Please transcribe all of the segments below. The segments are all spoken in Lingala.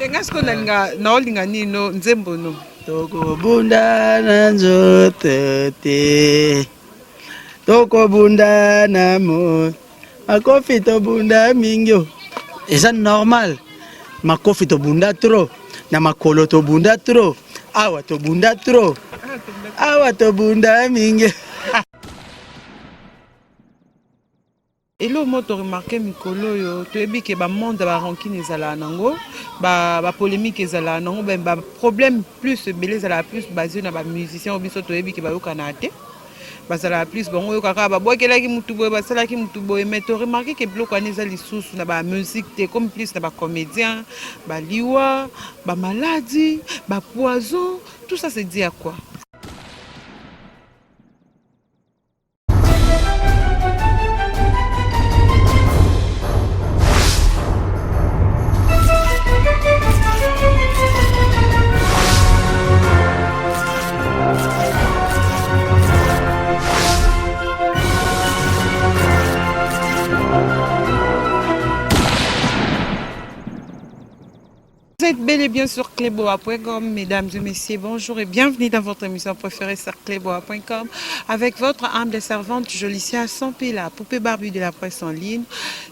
Ngasko naolinga nino nzembo no. Toko bunda na nzoto te. Toko bunda na mo. Makofi to bunda mingyo. Eza normal. Makofi to bunda trop. Na makolo to bunda trop. Awa to bunda trop. Awa to bunda mingyo. Elo moto remarqué mikolo yo to ebi ke ba monde ba rancune ezala nango ba polémique ezala nango ba problème plus belé ezala plus basé na ba musicien obiso to ebi ke ba yokana te basala plus bon oyo kaka ba bokelaki mutu boye basalaki mutu boye mais to remarqué ke biloko ani ezali lisusu na ba musique te comme plus na ba comédien ba liwa ba maladie ba poison tout ça c'est dit à quoi? Vous êtes bel et bien sur cleboa.com, mesdames et messieurs, bonjour et bienvenue dans votre émission préférée sur cleboa.com avec votre humble servante Jolicia Sampila, poupée Barbie de la presse en ligne.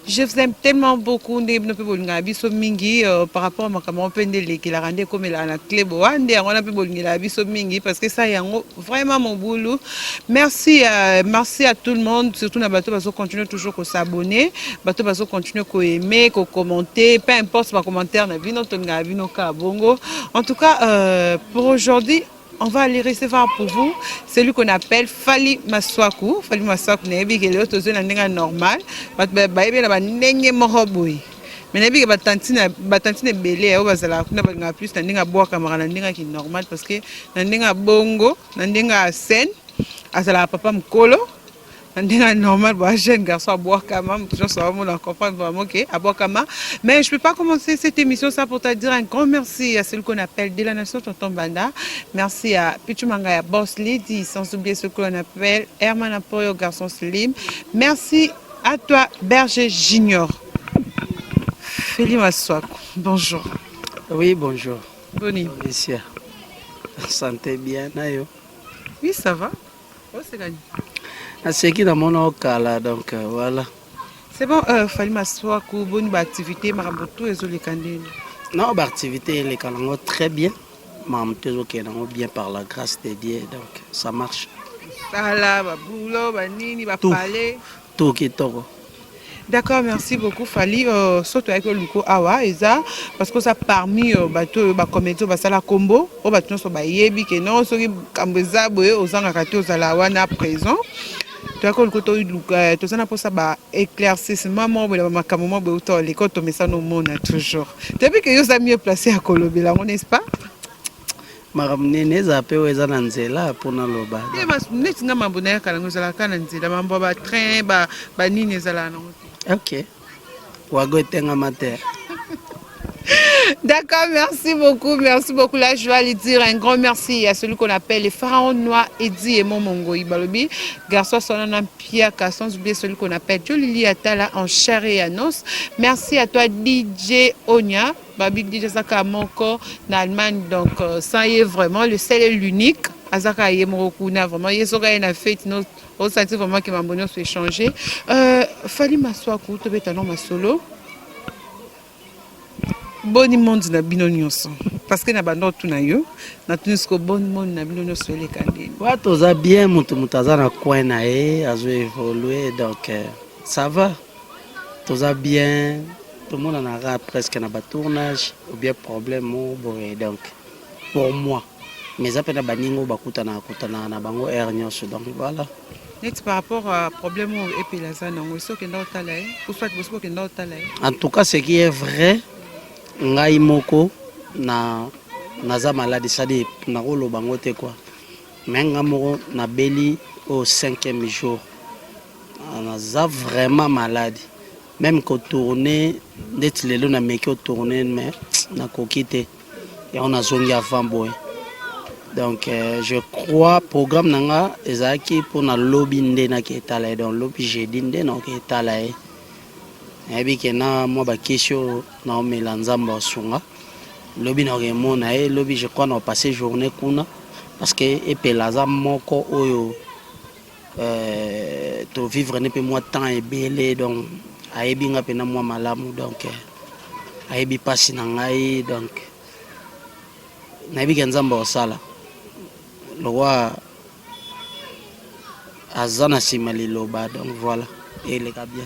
Je vous aime tellement beaucoup par rapport à ma camarade qui l'a rendu comme elle a la cleboa, parce que ça y est vraiment mon boulot. Merci à tout le monde, surtout na bateau parce qu'on continue toujours à s'abonner, bateau parce qu'on continue à aimer, à commenter, peu importe ma commentaire na vie notre en tout cas, pour aujourd'hui, on va aller recevoir pour vous celui qu'on appelle Fally Maswaku. Fally Maswaku n'est pas que normal, mais mais batantine belé au bazala kuna ba plus na bois camara na ki normal parce que na bongo na scène azala papa mkolo normal, jeune garçon à boire kama, on comprend vraiment que à boire kama. Mais je peux pas commencer cette émission ça pour te dire un grand merci à celui qu'on appelle de la nation Tonton Banda. Merci à Pichumanga Boss Lady, sans oublier ce qu'on appelle Herman Apoyo garçon slim. Merci à toi Berger Junior. Fally Maswaku, bonjour. Oui, bonjour. Boni. Monsieur. Santé bien, nayo. Oui, ça va. Oh, c'est gagné. C'est qui dans mon kala donc voilà. C'est bon, Fally Maswaku, bonne activité, marabotou et les candidats. Non, l'activité les canaux très bien. Mamtezo qui est bien par la grâce de Dieu donc ça marche. Ça là, boulot, nini, palais. Tout qui toko. D'accord, merci beaucoup Fally. Surtout avec le Luko Awa, parce que ça parmi bateau, comédie, ça la combo, au bateau sur Bayebi, que non, sur Kambeza, aux angakati, aux alawana présent. Tu as côté tout ça pour ça éclaircissement ma camombo auto l'école mais ça nous monde toujours. Tu as vu que vous avez mieux placé à Kolobela, n'est-ce pas? Maramne ne zape weza na nzela pona loba. Eh mas netinga mabona kala ngozala kana nzela mambo ba train ba nini ezala na. OK. Wago etenga mater. D'accord, merci beaucoup. Là, je vais aller dire un grand merci à celui qu'on appelle les pharaons noirs, Eddie et Momongo Ibalobi. Garçon Sonana Piaka, sans oublier celui qu'on appelle Jolili Atala en chair et en os. Merci à toi, DJ Onya, Babi DJ Zaka Monko, en Allemagne. Donc, ça y est vraiment, le seul et l'unique. Azaka Yemorokuna, vraiment, il y a une fête, on sentit vraiment que ma bonheur s'est changé. Fally Maswaku, tu veux ma solo. Boni monde na bino nyonso parce que na bando tout na yo na tunisko boni monde na bino nyonso les candidats wa toza bien mutaza na coin na azo évoluer donc ça va toza bien tout le monde en a presque na ba tournage ou bien problème donc pour moi mais après na baningo bakutana na bango air nyonso donc voilà. Net par rapport à problème et puis la zone on sait que dans tala pour soit que dans tala en tout cas ce qui est vrai ngai moko na naza malade sadi na rolo bango te quoi mais ngamoko na beli au 5e jour naza vraiment malade même ko tourner d'être lelo na meki au tourner mais na kokite et on a zongi avant boy donc je crois programme nanga ezaki pour na lobby ndena ki etala donc lobby jeudi ndena ki etala et bien que na moi ba question na omela nzamba sunga lobi na remona e lobi je crois na passer journée kuna parce que epelaza moko oyo to vivre ne pe moi temps ebele donc ayebi nga pena moi malamu donc ayebi pasi na ngai donc nayebi ke nzambe osala lokwa aza na nsima liloba donc voilà eleka bien.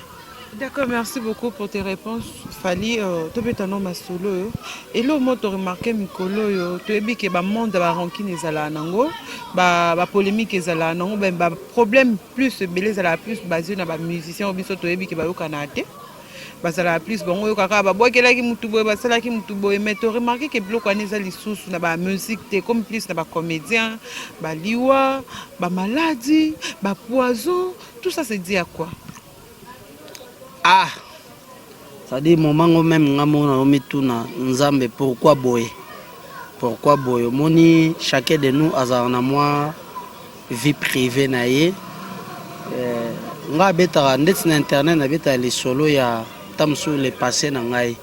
D'accord, merci beaucoup pour tes réponses. Fali, tu peux t'en nommer solo. Et là, moi, tu as remarqué, Mikolo, tu as dit que le monde de la rancune est là, la polémique est là, le problème plus, plus basé sur les musiciens, tu as dit que le Canada. Basala plus bon kaka ba boyela ki mutu boy basala ki mutu boy mais tu remarqué que bloc aneza lisusu na ba musique te comme plus na ba comédien ba liwa ba maladie ba poison tout ça c'est dit à quoi? Ah, ça dit moment même ngamona omituna nzambe pourquoi boy moni chacun de nous a na moi vie privée na ye nga beta ndeti na internet na beta les solo ya tamsu le passé na ngai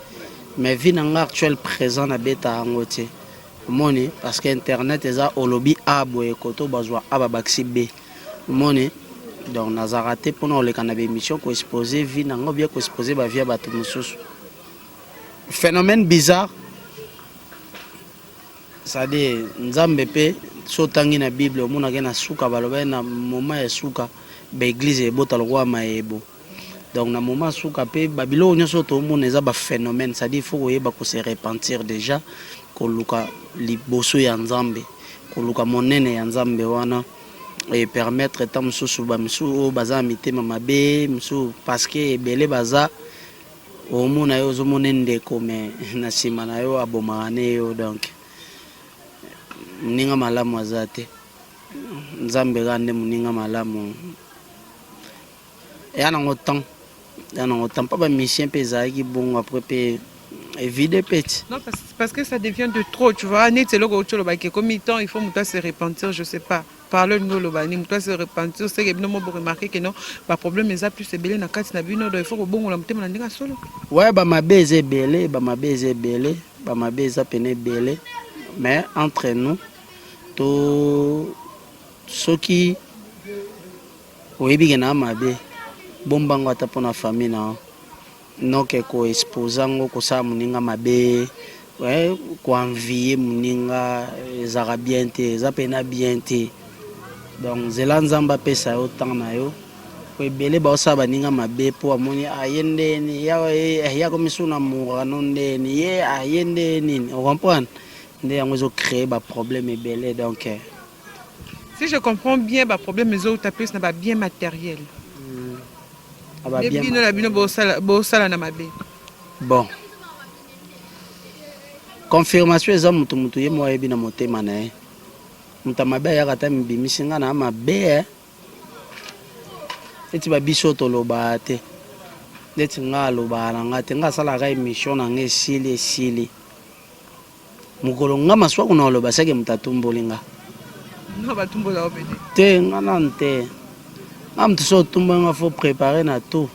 mais vie na nga actuel présent na beta ngote moni parce que internet eza olobi a boy koto bazwa aba baxi b moni donc nazarate pona oleka na émission ko exposer vie na nga bien ko exposer ba vie ba tout mususu phénomène bizarre ça dit nzambe pe sotangi na bible omona ke na suka baloba na moment ya suka ba église ebota lokwa maebo donc na moment suka pe babilo nyonso to omona eza ba phénomène ça dit il faut oyeba ko se repentir déjà ko luka liboso ya nzambe ko luka monene ya nzambe wana et permettre tant mususu ba musu baza mitema mabe musu parce que ebele baza omona yo zo monende comme na sima na yo abomane yo donc muninga malamu azate nzambe gande muninga malamu yana ngotan pas ba mission pesa qui bon après pe éviter petit Non parce que ça devient de trop tu vois net c'est le autre chose que comme temps il faut muta se repentir je sais pas parler de lo bani muta se repentir c'est que bino mo remarquer que non pas problème mais ça plus c'est belé na kati na bino il faut que bon la mutema na ndinga solo ouais ba mabeze belé ba mabeza pene belé mais entre nous to soki oyebi ke na mabe bombango ata pona famille na noke ko exposango kosala moninga mabe ko envier moninga ezaka bien te eza pena bien te donc zela nzambe apesa yo temps na yo ko ebele baosala baninga mabe mpo amoni aye ndeni yako misu na murano ndeni ye aye nde nini ocomprendre nde yango ezocrée baproblème ebele donc si je comprends bien le problème les autres plus na ba bien matériel bon confirmation eza mutu ye mo yebi na motema na ye muta mabe ayaka ta mibimisi nga na mabe eti babiso toloba te neti nga aloba na nga te nga asalaka émission na nga esili mokolo nga maswa kuna oloba seke mutu atumboli nga te nga nanu te nga mutu so otumba nga fo préparer na tout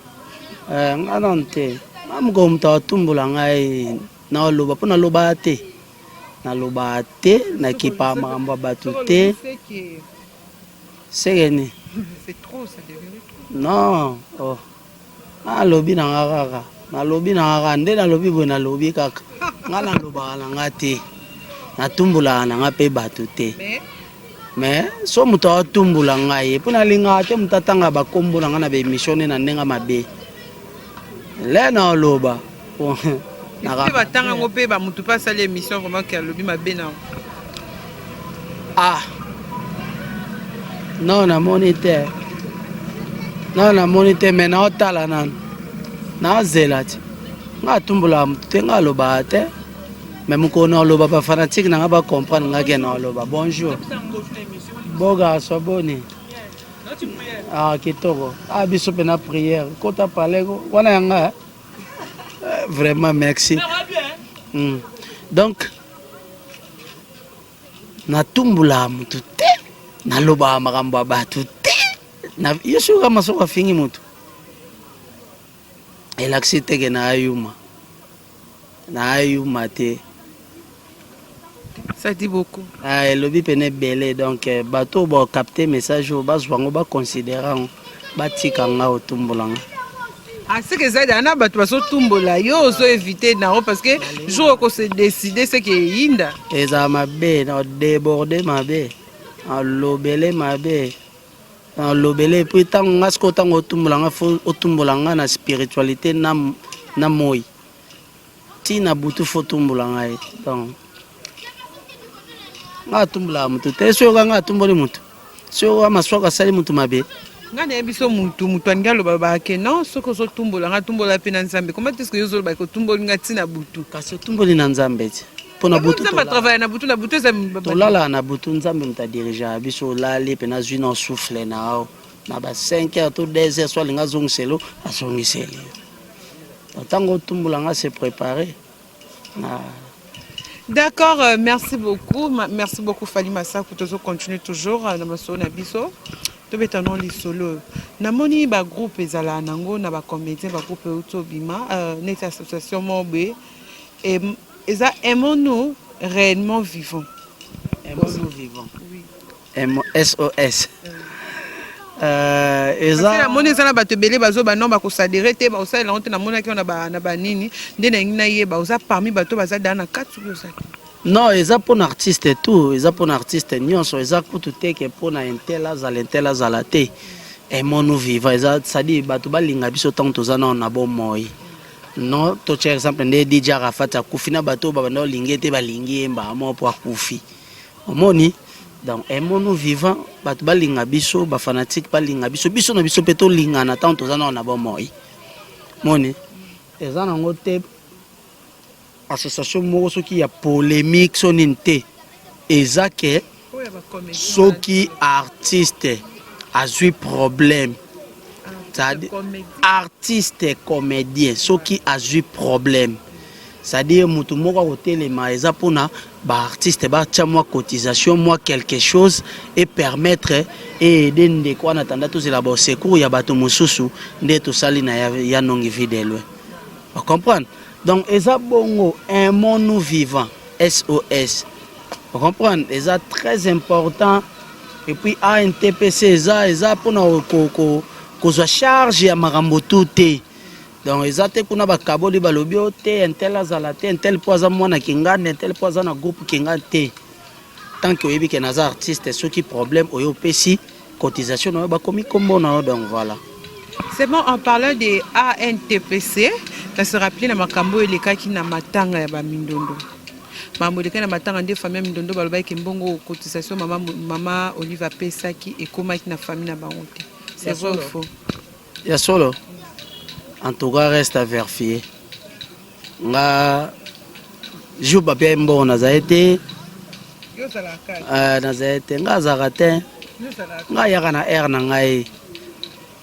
nga nanu te nga mokolo mutu atumbola ngai na oloba mpo naloba te nakipa makambo ya bato te sekeni non nalobi na nga kaka nde nalobi boye nalobi kaka nga nalobaka na nga te natumbolaka na nga mpe bato te mais so moto atumbola ngai mpo nalingaka te moto atanga bakombo na nga na baémission ne na ndenge mabe le na oloba batanga ngo mpe bamotu mpe asali émission vraiment ke alobi mabe na non namoni te mais naotala nanu naozela te nga atumbolaka motu te nga alobaka te mais mokolo na oloba bafanatike na nga bacomprendre nga ke na oloba bonjour bogarso boni kitoko biso mpe na prière kota paleko wana yanga vraiment merci donc natumbulaka motu te nalobaka makambo ya bato te yo soka masoko afingi motu elakisi teke na ayuma te Ça dit beaucoup. Ah, lobby pene belé donc bateau ba capter message au bas wango ba considérant ba tikanga otumbulanga. Ah, c'est que ça dana bato baso tumbola yo so éviter na parce que jour ko se décider c'est que yinda. Eza mabe na déborder mabe. En lobele mabe. En lobele puis tant ngasko tant otumbulanga fo otumbulanga na spiritualité na moi. Tina butu fo tumbulanga donc nga tumbula mutu te so nga tumboli mutu so amaswaka sali mutu mabe nga na biso mutu angalo baba ke non soko so tumbola nga tumbola pe na nzambe comment est-ce que yo zo ba ko tumboli nga tina butu kasi tumboli na nzambe ti pona butu to travailler na butu za to lala na butu nzambe muta diriger biso lali pe na zui na souffle na na ba 5 heures to 2 heures so linga zongselo asongiseli tango tumbula nga se préparer na. D'accord, merci beaucoup Fally Massako pour continuer toujours dans ma zone abisso. To betanon li solo. Na moni ba groupe ezala nango na ba comédien ba groupe utobima net association mobe et eza aimons-nous réellement vivants. Aimons-nous vivants. Oui. SOS. Eza na moni ezala bato belé bazo ba non ba ko sadere te ba osala honte na mona ki on na ba nini ndena ngina ye ba oza parmi bato baza dans na 4 jours. Non, eza pour un artiste et tout, eza pour un artiste nyonso, eza kutu teke pour na intela zala te. Et mon vivant, eza ça dit bato balinga biso tant tozana na bon moi. Non, to par exemple ndé DJ Arafat akufina bato ba na lingete balingi mba mo pour akufi. Omoni donc et mon vivant bato balinga biso ba fanatique balinga biso na biso peto linga na tant tozana na bon moi. Moni eza na ngote association moko soki ya polémique soninte ezake soki artiste azui problème c'est-à-dire artiste comédien soki azui problème c'est-à-dire mutu moko kotelema eza pona ba artiste ba tia moi cotisation moi quelque chose et permettre et aider ndeko na tanda tous la ba secours ya bato mosusu nde to sali na ya nongi vidéo vous comprenez. Donc, eza bongo un monde vivant, SOS. Vous comprenez? C'est très important. Et puis, ANTPC, eza pour nous charge ya marambo tout. Donc, eza te kuna ba kaboli ba lobio te, un tel azala te, un tel poza mwana kingane, un tel poza na groupe kingane te. Tant que oyebi ke naza artiste, ceux qui problème oyo pesi cotisation na ba komi kombo na donc voilà. C'est bon, en parlant de ANTPC, ça se rappelle na makambo eleka ki na matanga ya ba mindondo. Mambo eleka na matanga nde famille mindondo baloba ki mbongo cotisation mama Oliva pesa ki ekoma ki na famille na bango te. C'est vrai ou faux? Ya solo. En tout cas reste à vérifier. Nga jou babia mbongo na zaete. Yo salaka. Na zaete nga zakate. Nga yaka na air na ngai.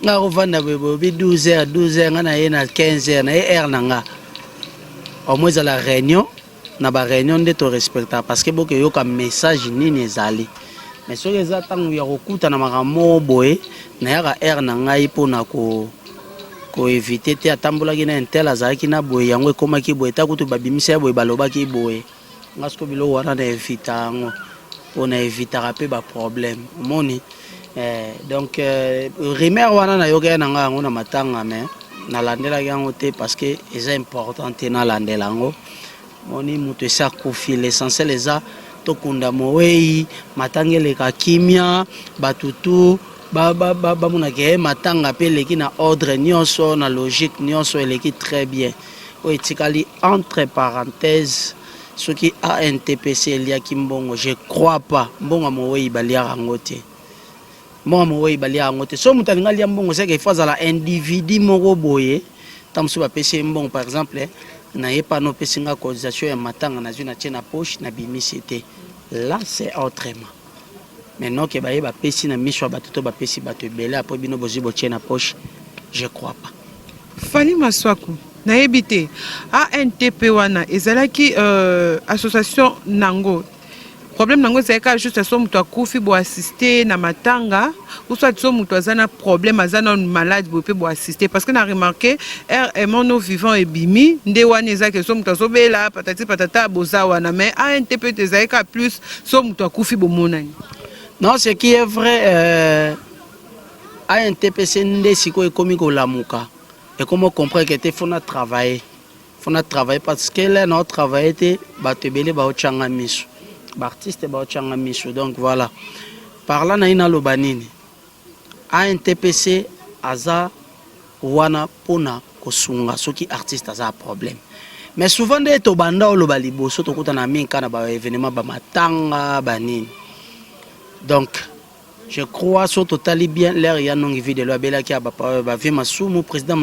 Nga rovanda bebobi 12h nga na ye na 15h na heure na nga au moins à la réunion na ba réunion de to respecta parce que boke yoka message nini ezali mais soki eza ntango ya kokuta na makambo boye na yaka heure na ngai mpona ko éviter te atambolaki na intel azalaki na boye yango ekomaki boye ta kutu babimisa ya boye balobaki boye nga siko biloko wana na evita yango mpona evitaka mpe baproblème omoni. Donc rimer wana na yoka na nga na matanga mais na landela yango te parce que c'est important te na landela yango moni mutu esa kofi l'essentiel eza tokunda moei matangele ka kimia batutu ba mona ke matanga pe leki na ordre nyonso na logique nyonso eleki très bien o etikali entre parenthèses ce qui a un TPC eliaki mbongo je crois pas mbongo moei balia yango te. Moi moi balia ngote so mutu alinga lia mbongo c'est que il faut la individu moko boye tam so ba pese mbongo par exemple na yepa no pese nga cotisation ya matanga na zuna tena poche na bimisité là c'est autrement maintenant que ba pese na miso ba toto ba pese ba to belé après bino bozi bo tena poche je crois pas. Fally Massako na yebite ANTP wana ezalaki association nango problème nango ezalaka juste so moto akufi boassiste na matanga ou soit so moto aza na problème aza na malade boye mpe boassiste parce que na remarqué mono vivant ebimi nde wana ezaki so moto azobela patati patata boza wana mais ANT peut ezalaka plus so moto akufi bomonani. Non, ce qui est vrai, ANTPC nde sikoyo ekomi kolamuka et comment comprendre que te fona travailler parce que là on travailler te bato ebele baochanga miso baartiste baochanga miso donc voilà par là na ina loba nini ANTPC aza wana pona kosunga soki artiste aza problème mais souvent nde tobanda oloba liboso tokutana minka na ba événement ba matanga banini donc je crois sur totalement bien l'air ya non vie de la bela qui a ba vie Masumu président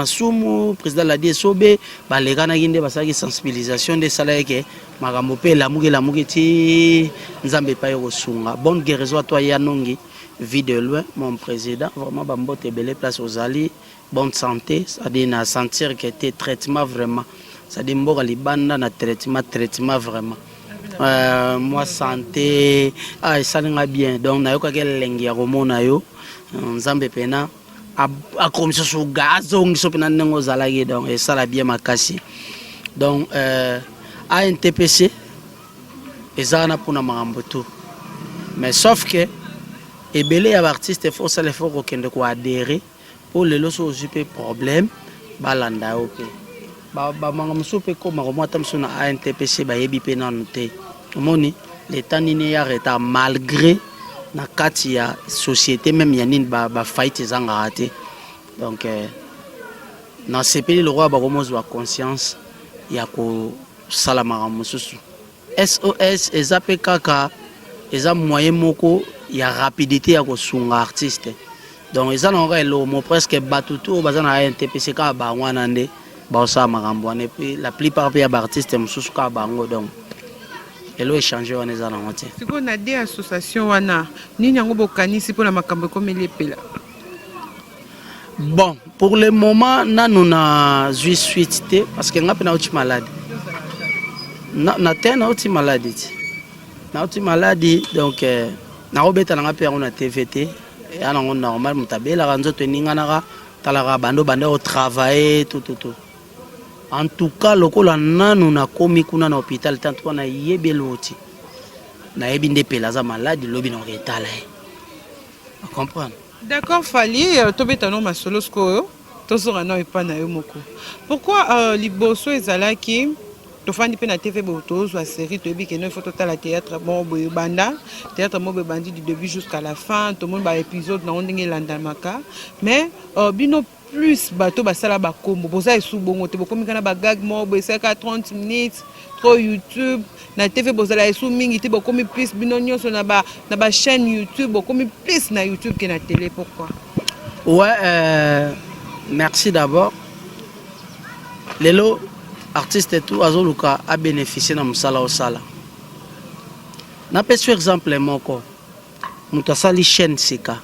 la DSOB ba les gana ginde ba sa sensibilisation de salaire que makambo pe la mugi ti nzambe pa yo sunga bonne guérison à toi ya nongi vie de loin mon président vraiment ba mbote belle place aux alliés bonne santé ça dit na sentir que tes traitement vraiment ça dit mboka libanda na traitement vraiment moi santé ça n'a bien donc na yo ka kelengi ya komona yo nzambe pena a komisa so gazo ngiso pena nengo zalaki donc et ça la bien makasi donc ANTPC ezana pona makambo tout mais sauf que ebele ya artiste faut ça le faut kokende ko adhérer pour le loso ojupe problème balanda ope ba mangamuso pe ko makomo atamso na ANTPC ba yebi pe nanu te omoni l'état nini ya reta malgré na kati ya société même yanine ba fight zanga te donc na sepeli le roi ba komozwa conscience ya ko sala maramususu SOS ezape kaka eza moyen moko ya rapidité ya ko sunga artiste donc eza na ngelo mo presque batutu bazana ANTPC ka ba wana nde ba sa marambo ane puis la plupart ya ba artiste mususu ka bango donc elo échanger wana eza na ngote siko na des associations wana nini yango bokanisi pona makambo komeli epela. Bon pour le moment nanu na zui suite te parce que ngapi na uti malade na tena uti maladie donc na obeta na ngapi yango na TVT ya nango normal mutabela kanzoto ningana talaka bando au travailler tout en tout cas lokola nanu na komi kuna na hôpital tant na yebeloti na yebi nde pelaza malade lobi na retala vous comprendre. D'accord Fali tobeta no masolo sko tozora na epana yo moko pourquoi liboso ezalaki tofandi pe na TV botozo a série toyebi que no faut total la théâtre bon banda théâtre mo bandi du début jusqu'à la fin tout le monde ba épisode na ndenge landamaka mais bino plus bateau basala ba kombo boza esu bongo te bokomi kana ba gag mo bo esaka 30 minutes trop YouTube na TV bozala esu mingi te bokomi plus bino nyonso na ba chaîne YouTube bokomi plus na YouTube que na télé pourquoi? Ouais merci d'abord lelo artiste et tout azoluka a bénéficié na musala osala na pesu exemple moko mutasali chaîne sika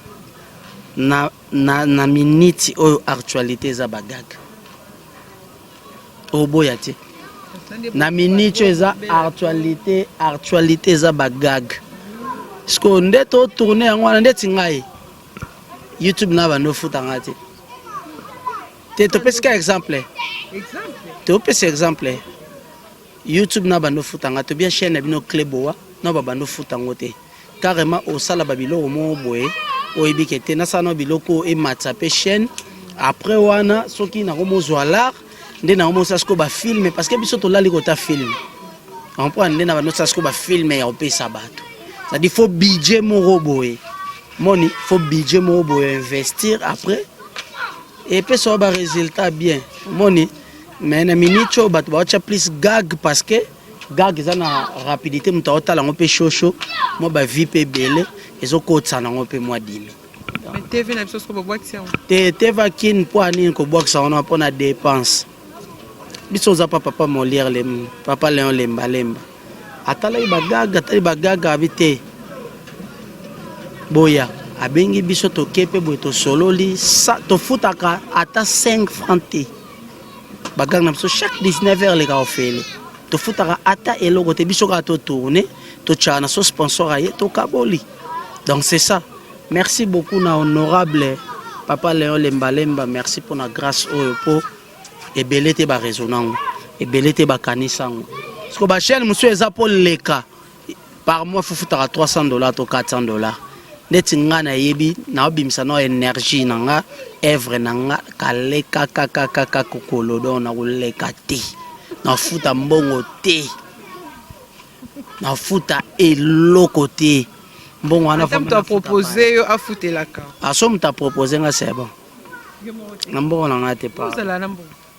na minute o actualité za bagag oboya te na minute za actualité za bagag sko ndeto tourner yango na ndeti ngai YouTube na bando futa ngati te to peska exemple YouTube na bando futa ngati bien chaîne bino Kleboa na bando futa ngote carrément au sala babilo mo boye oibikete na sana biloko e matsape chaîne après wana soki na komozwa l'art nde na komosa sko ba film parce que biso to lali kota film on prend nde na ba nosa sko ba film ya opesa bato ça dit faut budget mo boye moni faut budget mo boye investir après et puis ça ba résultat bien moni mais na minute bato ba cha plus gag parce que gag za na rapidité muta otala ngo pe shosho mo ba vie pe belé ezokotsa nango pe mwa dimi TV na biso ko boaction te vakin po ani ko boaction on pona dépense biso za papa Molière lem papa Léon lemba atala ibagaga abite boya abengi biso to kepe boy to sololi to futaka ata 5 francs te bagaga na biso chaque 19h les ka ofele tofutaka ata eloko te biso kaka totourne totyaka na so sponsor aye tokaboli. Donc c'est ça. Merci beaucoup na honorable Papa Léon Lembalemba, merci pour la grâce oyo po ebele te ba raisonnant ebele te ba kanisango. Parce que ba chaîne monsieur eza pour leka par mois faut futaka $300 to $400. Neti nga na yebi na obimisa no énergie na nga œuvre na nga kaleka kaka kokolo do na koleka te. Na futa mbongo te. Na futa eloko te. Bon, on a proposé à foutre la carte. Ah, ça m'a proposé, c'est bon. Nambo on a été pas.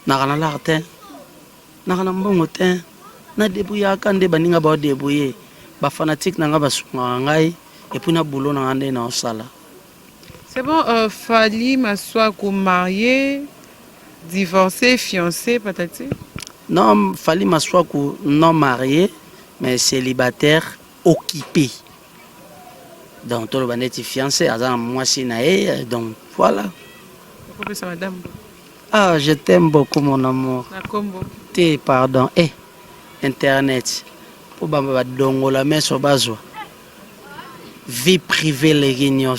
Na l'arte. Na bon hotel. Na débrouiller quand des baninga ba débrouiller. Ba fanatique na nga ba ngai et puis na boulot na ande na sala. C'est bon, Fally Maswaku marié, divorcé, fiancé, patati. Non, Fally Maswaku non marié mais célibataire occupé. Donc, tout le monde est fiancé, moi aussi, donc voilà. Ah, je t'aime beaucoup, mon amour. Pardon, Internet. Pour dongo la main sur base. Vie privée, les guignons.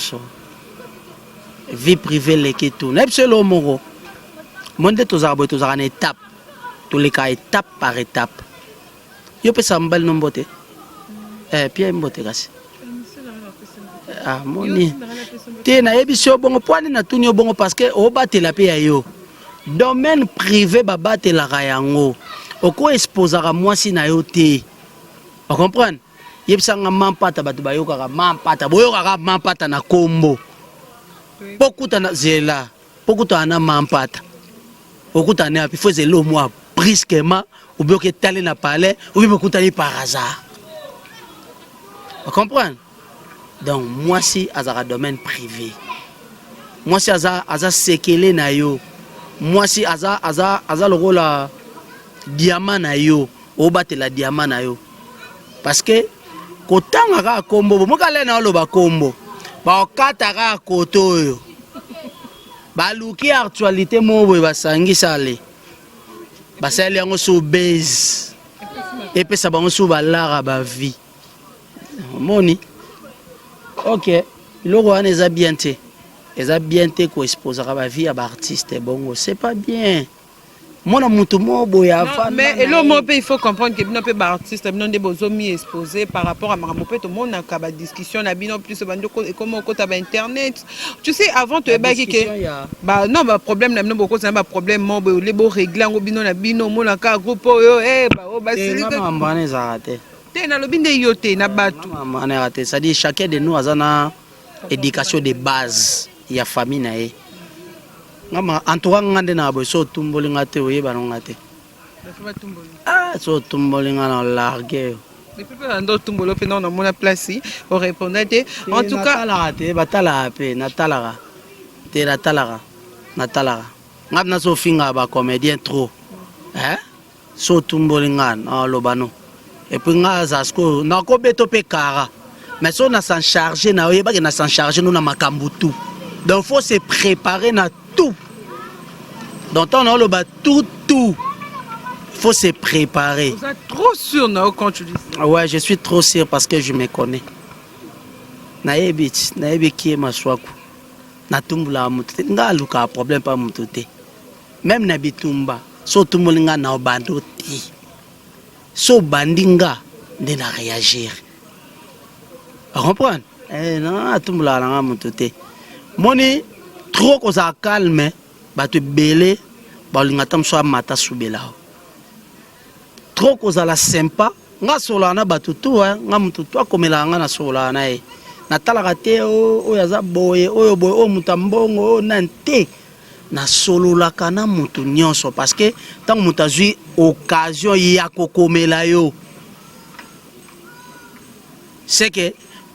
Vie privée, les tout. N'est-ce pas le mot? Mon de tous arbres, tous en étape. Tous les cas, étape par étape. Yo peux s'emballer non beauté. Pierre Mbote, grâce. Ah moni te na yebiso bongo poani na tuni bongo parce que o batela pe yo domaine privé ba batela yango oko exposera mwasi na yo te. On comprend yebisa nga mampata batu bayoka ka mampata boyoka ka mampata na kombo pokuta na zela pokuta na mampata pokuta na api faisait le moi brusquement ou bien que tali na palais ou bien pokuta ni par hasard. On comprend. Donc, moi, si à un domaine privé, moi, si à un séquelé na yo, moi, si à le rôle diamant na yo, au battre la diamant na yo. Parce que, quand on a un combo, moi, quand on a un combo, bah, quand on a un koto yo, bah, l'ouki actualité, moi, bah, sangi salé, bah, ça y est, on se baise, et puis ça va on se balara, bah, vie, moni. Ok, le roi n'est pas bien té. Les a bien té qu'on expose à la vie à l'artiste. Bon, c'est pas bien. Moi, mais il faut comprendre que nous sommes artistes, nous sommes exposés par rapport à ma tout le monde a une discussion, nous plus comment on a internet. Tu sais, avant tu es bah non, bah problème, nous beaucoup c'est un problème, les beaux régler en bino na bino, mon ka groupe c'est-à-dire chacun de nous a une éducation de base, il y a famille. En tout cas, on so tumboli ngate oye banongate. Ah, so tumboli ngana largué. Depuis que on tumbolo pe non na place on répondait en tout cas batala pe natalara. Te natalara. Natalara. Ngabna so finga ba comédien trop. Hein? So tumboli ngana lobano. Et puis nga zasko na ko beto pe kara. Mais so na s'en charger na oye ba na s'en charger nous na makambutu. Donc faut se préparer na tout. Donc on a le bas tout. Il faut se préparer. Vous êtes trop sûr non quand tu dis ça? Ouais, je suis trop sûr parce que je me connais. Naebi qui est ma swaku. Na tumbula mutu. Nga luka problème pas mutu te. Même na bitumba, so tumulinga na bando ti. So bandinga de na réagir. Vous comprenez? Non, tumbula na mutu te. Moni trop qu'on ça calme, bah tu belé, bah l'ingatam soit mata soubela. Trop qu'on ça la sympa, nga solana bah tout nga mutu toi comme la nga na solana e. Na talakate o yaza boye o boye o mutambongo o nante na solo la kana mutu nyonso parce que tant mutu azui occasion ya kokomela yo. C'est que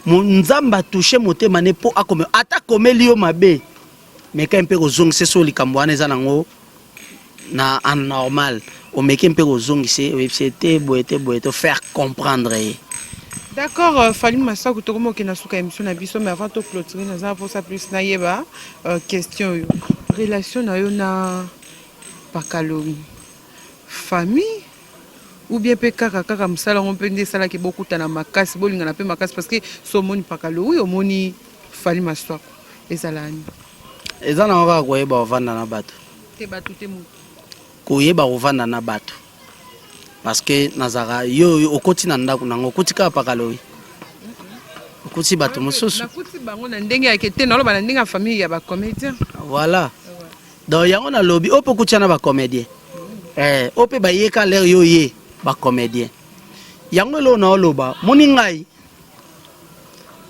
Nzamba touché moté mané po akome ata komeli yo mabe mais quand peu ozong c'est so likambwana eza nango na anormal o meke peu ozong c'était boete faire comprendre. D'accord, Fally Maswaku to komo kena suka émission na biso mais avant to clôturer na pour ça plus na yeba question yo relation na yo na Pakalomi famille ou bien pe kaka msala on peut ndesala ki bokuta na makasi bolinga na pe makasi parce que so moni pakalo oui omoni fali maswako ezalani eza na kaka koyeba ovanda na bato te bato te moto koyeba ovanda na bato parce que nazaka yo okoti na ndako nango okoti kaka pakalo oui okoti bato mosusu nakuti bango na ndenge ya kete naloba na ndenge ya famille ya bacomédien voilà donc yango na lobi opo kutia na bacomédien ope bayeka l'air yo ye bacomédien yango lo na oloba moni ngai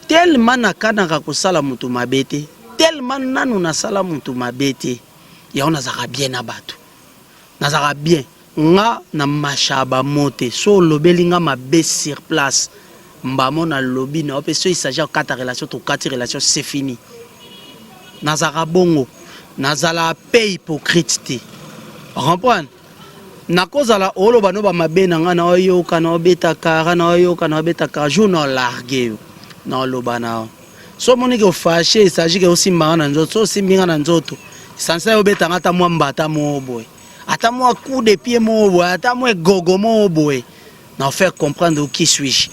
tellement nakanaka kosala mutu mabe te tellement nanu nasala mutu mabe te yango nazaka bien na bato nazaka bien nga na mashaba mote so lobeli nga mabe sur place mbamo na lobi na ope so il s'agit de 4 relations to 4 relations c'est fini nazaka bongo nazala pe hypocrite te comprendre nakozala oloba no ba mabe na nga na oyoka na obeta kara na oyoka na obeta kara jour na largué na oloba na so moni ke fâché il s'agit que aussi mbanga na nzoto so simbinga na nzoto sansa obeta ngata mwa mbata mo boy ata mwa coup de pied mo boy ata mwa gogo mo boy na faire comprendre qui suis-je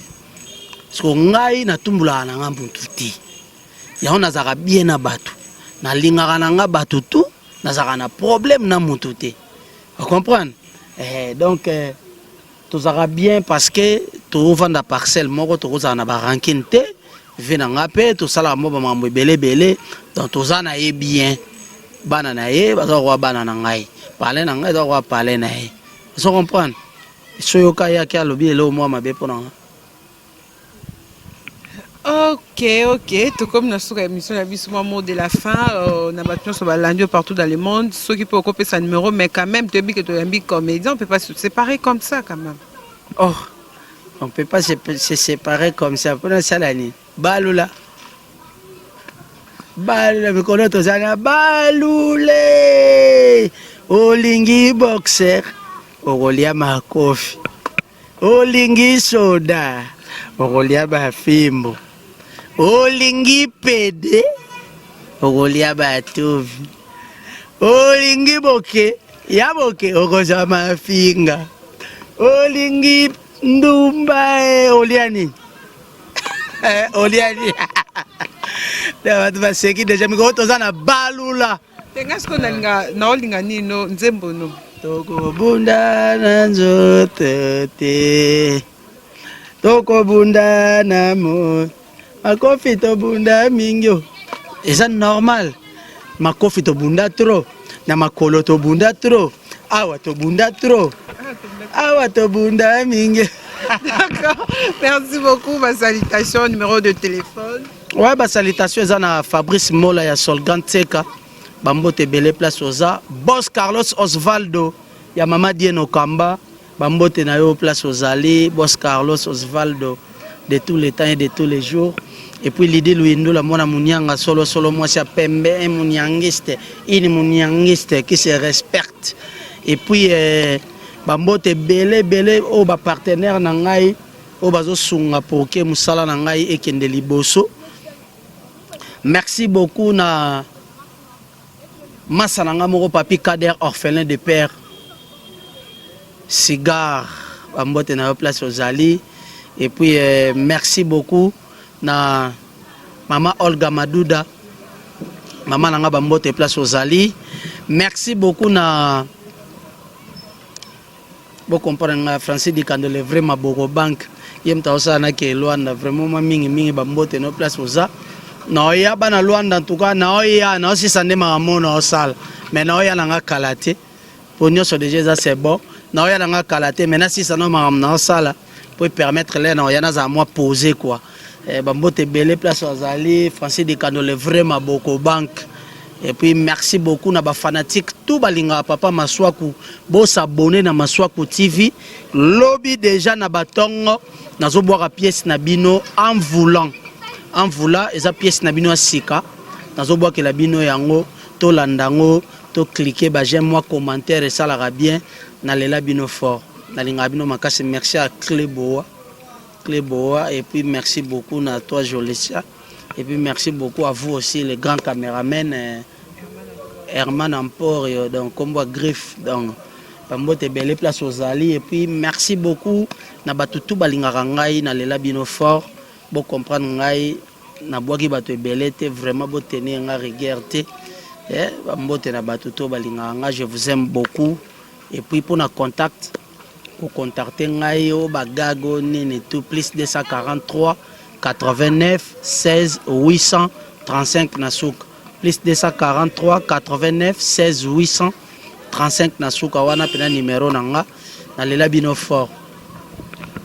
so ngai na tumbula na nga muntu te ya ona zaka bien na bato na lingaka na nga bato tout na zaka na problème na muntu te vous comprenez donc tout ça bien parce que tout vend la parcelle moko tout ça na ba ranking te vena ngape tout ça la mo ba mambo belé donc tout ça na bien bana na ye ba zo bana na ngai parler na ngai zo parler na ye vous comprenez so yo kaya kia lobi le mo mabe pona. Ok. Tout comme notre émission, la vie mot de la fin, on a battu sur l'andio partout dans le monde. Ceux qui peuvent occuper sa numéro, mais quand même, tu dis que tu es un big comédien, on ne peut pas se séparer comme ça quand même. Oh, on ne peut pas se séparer comme ça. Pour ça, l'année. Baloula, me connais tous les Baloulé, Olingi boxer, Orolia Makofi, Olingi soda, Orolia Bafimbo. Olingi pede okolia batovi olingi boke ya boke okoza mafinga olingi ndumba oliani oliani dawa baseki deja miko toza na balula tenga sko na olinga nino nzembo no toko bunda na nzoto te toko bunda na mo makofi to bunda mingyo eza normal makofi to bunda trop na makolo to bunda trop awa to bunda trop awa to bunda mingyo. D'accord, merci beaucoup. Ma salutation, numéro de téléphone. Ouais, ma salutation eza na Fabrice Mola ya Solgan Tseka bambote bele place oza boss Carlos Osvaldo ya mama Dieno Kamba bambote na yo place ozali boss Carlos Osvaldo de tous les temps et de tous les jours. Et puis l'idée Louindo la mona munyanga solo moi c'est pembe un munyangiste une munyangiste qui se respecte. Et puis bambote belé o ba partenaire na ngai o bazo sunga pour que musala na ngai ekende liboso. Merci beaucoup na Masananga moko papi Kader orphelin de père cigare bambote na yo place ozali. Et puis merci beaucoup na Maman Olga Madouda, Maman Nanga Bambote place ozali. Merci beaucoup na bo comprendre Francis Di Candole vraiment Boko Bank. Yem ta osana ke Luanda vraiment mingi Bambote no place oza. Na oya bana Luanda en tout cas na oya na aussi sande mamo na osala. Mais na oya nanga kalate. Pognon so déjà c'est bon. Na oya nanga kalate mais na si ça no mamo na osala pour permettre les na oya na za moi poser quoi. Bambote belé place ozali Francis Di Candole vraiment Boko Bank. Et puis merci beaucoup na ba fanatique tout balinga papa Maswaku bo s'abonner na Maswaku TV lobby déjà na batongo nazo boire pièce na bino en voulant eza pièce na bino sika nazo boire que la bino yango to landango to cliquer ba j'aime moi commentaire et ça la bien na lela bino fort na linga bino makasi. Merci à Cléboa et puis merci beaucoup à toi Jolicia et puis merci beaucoup à vous aussi les grands caméramens Herman Emporio donc comme Griffe donc bambote belle place aux Ali et puis merci beaucoup na batutu balingaka ngai na lela bino fort bo comprendre ngai na boaki bato ebele te vraiment bo tenir nga rigueur te bambote na batutu balingaka ngai je vous aime beaucoup et puis pour na contact au contacter ngai o bagago nene tout plus 243 89 16 835 na suka plus 243 89 16 835 na suka wana pena numéro nanga na lela bino fort.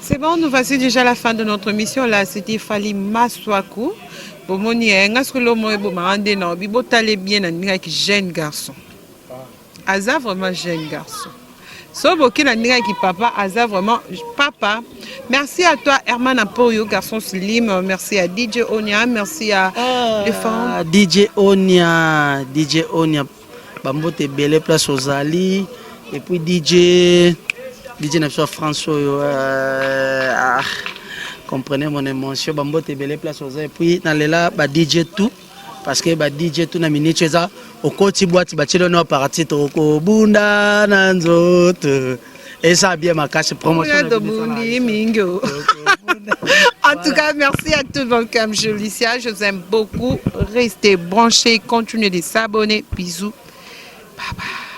C'est bon, nous voici déjà à la fin de notre mission. Là, c'était Fally Maswaku. Bomoni ngasolo mo ebo marande na bibo tale bien na ninga ki jeune garçon. Aza vraiment jeune garçon. Sobo ki na ninga ki papa, Aza vraiment papa. Merci à toi Herman Apoyo, garçon slim. Merci à DJ Onia, merci à les femmes. DJ Onia, bambote belle place aux Ali et puis DJ Napso François comprenez mon émotion bambote belle place aux Ali et puis dans là ba DJ tout parce que ba DJ tout na minute ça au côté boîte ba tilo no parati to ko bunda na nzoto et ça bien ma cache promotion en tout cas, merci à tout le monde comme Julicia. Je vous aime beaucoup. Restez branchés, continuez de s'abonner. Bisous. Bye bye.